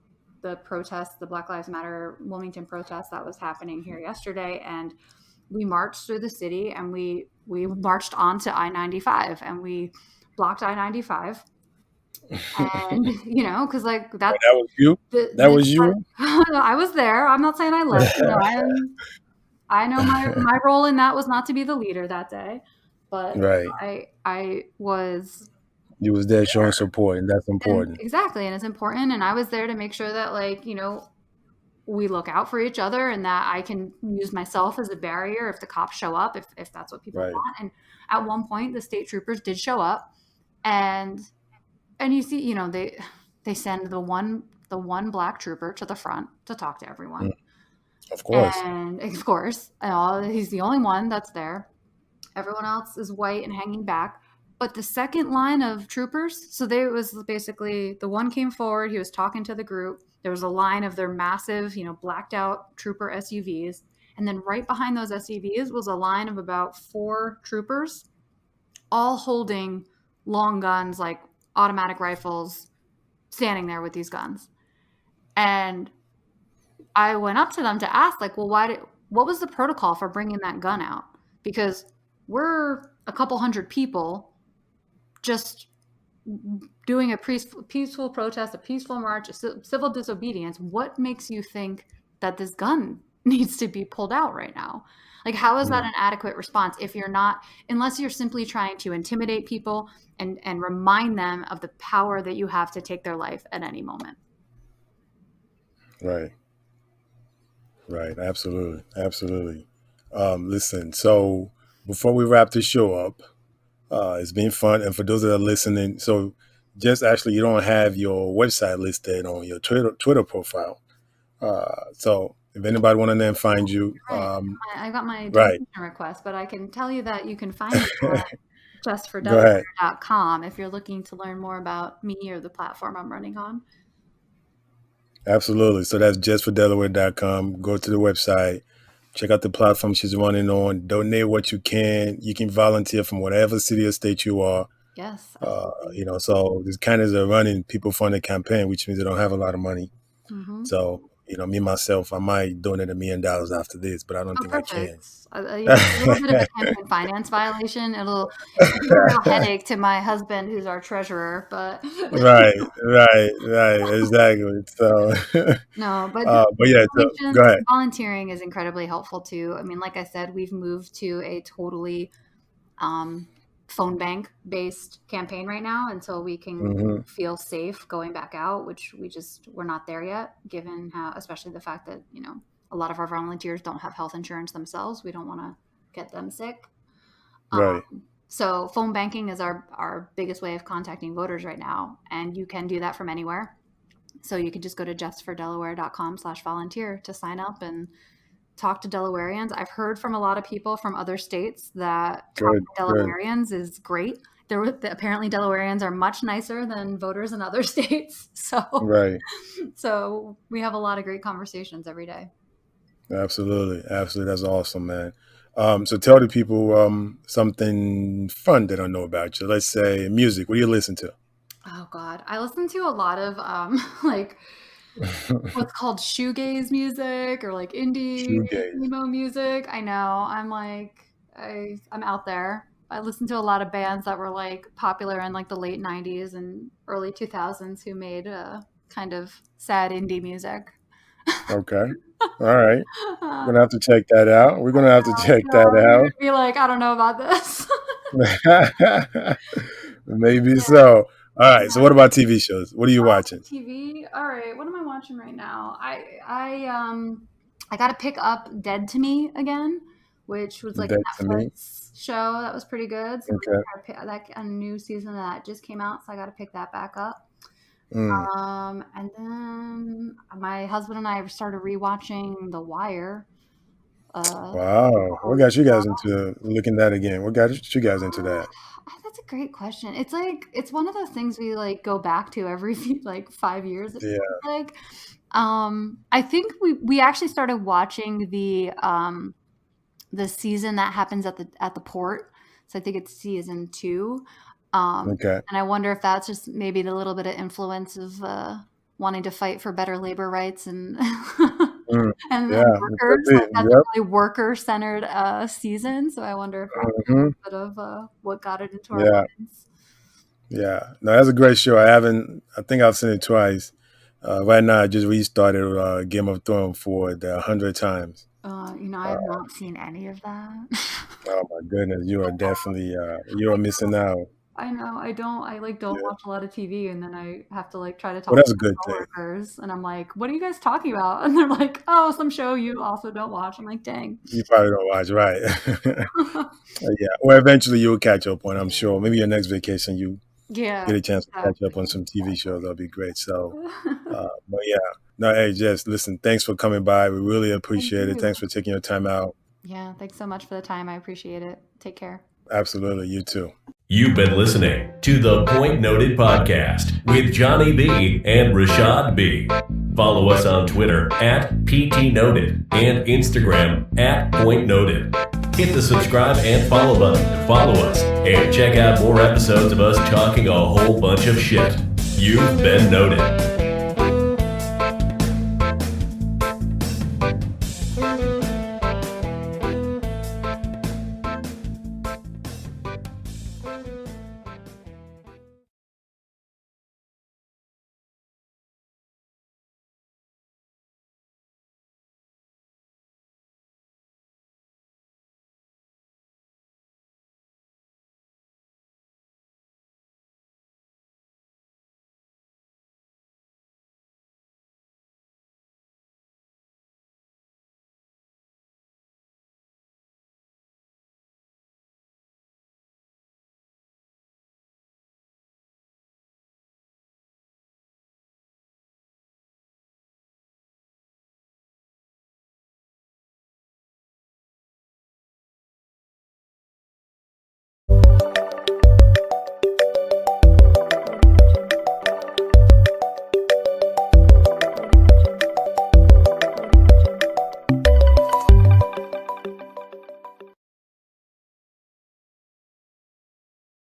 Speaker 3: protest, the Black Lives Matter Wilmington protest that was happening here yesterday, and we marched through the city and we marched onto I-95 and we blocked I-95. And, you know, because like that
Speaker 2: was you? That was you?
Speaker 3: I was there. I'm not saying I left. You know, I know my role in that was not to be the leader that day, but I was.
Speaker 2: You was there showing support, and that's important.
Speaker 3: Exactly, and it's important. And I was there to make sure that, like, you know, we look out for each other and that I can use myself as a barrier if the cops show up, if that's what people want. And at one point, the state troopers did show up, and you see, you know, they send the one black trooper to the front to talk to everyone.
Speaker 2: Of course.
Speaker 3: And of course, he's the only one that's there. Everyone else is white and hanging back. But the second line of troopers, so it was basically the one came forward. He was talking to the group. There was a line of their massive, you know, blacked out trooper SUVs. And then right behind those SUVs was a line of about 4 troopers, all holding long guns, like automatic rifles, standing there with these guns. And I went up to them to ask, like, well, what was the protocol for bringing that gun out? Because we're a couple hundred people just doing a peaceful protest, a peaceful march, a civil disobedience. What makes you think that this gun needs to be pulled out right now? Like, how is that an adequate response if you're not, unless you're simply trying to intimidate people and remind them of the power that you have to take their life at any moment?
Speaker 2: Right. Absolutely. Listen, so before we wrap the show up, it's been fun. And for those that are listening, so just actually, you don't have your website listed on your Twitter profile. So if anybody want to then find you,
Speaker 3: I got my donation request, but I can tell you that you can find me at justfordelaware.com if you're looking to learn more about me or the platform I'm running on.
Speaker 2: Absolutely. So that's justfordelaware.com. Go to the website. Check out the platform she's running on. Donate what you can. You can volunteer from whatever city or state you are.
Speaker 3: Yes.
Speaker 2: You know, so this kind of is a running people-funded campaign, which means they don't have a lot of money. Mm-hmm. So, you know, me, myself, I might donate $1 million after this, but I don't think
Speaker 3: perfect.
Speaker 2: I can.
Speaker 3: A little bit of a campaign finance violation. It'll be a real headache to my husband, who's our treasurer. But
Speaker 2: right, exactly. So
Speaker 3: no, but
Speaker 2: yeah. So, go ahead.
Speaker 3: Volunteering is incredibly helpful too. I mean, like I said, we've moved to a totally phone bank based campaign right now until we can feel safe going back out, which we're not there yet, given how, especially the fact that, you know, a lot of our volunteers don't have health insurance themselves. We don't want to get them sick.
Speaker 2: Right.
Speaker 3: So phone banking is our biggest way of contacting voters right now. And you can do that from anywhere. So you can just go to justfordelaware.com/volunteer to sign up and talk to Delawareans. I've heard from a lot of people from other states that talking to Delawareans is great. Apparently Delawareans are much nicer than voters in other states. So we have a lot of great conversations every day.
Speaker 2: Absolutely. That's awesome, man. So tell the people something fun they don't know about you. Let's say music. What do you listen to?
Speaker 3: Oh God, I listen to a lot of like what's called shoegaze music or like indie emo music. I know. I'm like, I'm out there. I listened to a lot of bands that were like popular in like the late 90s and early 2000s who made kind of sad indie music.
Speaker 2: Okay. All right. We're gonna have to check that out. We're gonna have to check
Speaker 3: You're
Speaker 2: that
Speaker 3: gonna be like, I don't know about this.
Speaker 2: out. Maybe so. All right. So what about TV shows? What are you watching?
Speaker 3: TV. All right. What am I watching right now? I got to pick up Dead to Me again, which was like a
Speaker 2: That to me.
Speaker 3: Netflix show that was pretty good. So
Speaker 2: Okay.
Speaker 3: a new season of that just came out, so I got to pick that back up.
Speaker 2: Mm.
Speaker 3: And then my husband and I started rewatching The Wire.
Speaker 2: Wow. What got you guys into looking that again? What got you guys into that?
Speaker 3: That's a great question. It's like it's one of those things we like go back to every few, like 5 years. It
Speaker 2: Yeah.
Speaker 3: feels like I think we actually started watching the season that happens at the port. So I think it's season 2.
Speaker 2: Okay.
Speaker 3: And I wonder if that's just maybe the little bit of influence of wanting to fight for better labor rights and
Speaker 2: Mm.
Speaker 3: and
Speaker 2: Yeah. It could
Speaker 3: workers.
Speaker 2: be.
Speaker 3: Like that's a
Speaker 2: Yep.
Speaker 3: really worker-centered season. So I wonder if that's a
Speaker 2: Hmm.
Speaker 3: little bit of what got it into our
Speaker 2: Yeah.
Speaker 3: minds.
Speaker 2: Yeah. No, that's a great show. I think I've seen it twice. Right now, I just restarted Game of Thrones for the 100th times.
Speaker 3: I have not seen any of that.
Speaker 2: Oh my goodness, you are definitely you are missing out.
Speaker 3: I know. I like don't
Speaker 2: Yeah.
Speaker 3: watch a lot of TV, and then I have to like try to
Speaker 2: Well,
Speaker 3: talk
Speaker 2: that's
Speaker 3: to
Speaker 2: a good
Speaker 3: my
Speaker 2: thing.
Speaker 3: coworkers, and I'm like, "What are you guys talking about?" And they're like, "Oh, some show you also don't watch." I'm like, "Dang."
Speaker 2: You probably don't watch, right? Yeah. Well, eventually you'll catch up on, I'm sure. Maybe your next vacation you
Speaker 3: Yeah,
Speaker 2: get a chance to catch up
Speaker 3: exactly.
Speaker 2: on some TV shows. That'll be great. So, but yeah. No, hey, Jess, listen, thanks for coming by. We really
Speaker 3: Thank
Speaker 2: appreciate it.
Speaker 3: you.
Speaker 2: Thanks for taking your time out.
Speaker 3: Yeah, thanks so much for the time. I appreciate it. Take care.
Speaker 2: Absolutely. You too.
Speaker 1: You've been listening to the Point Noted Podcast with Johnny B and Rashad B. Follow us on Twitter at PTNoted and Instagram at Point Noted. Hit the subscribe and follow button to follow us and check out more episodes of us talking a whole bunch of shit. You've been noted.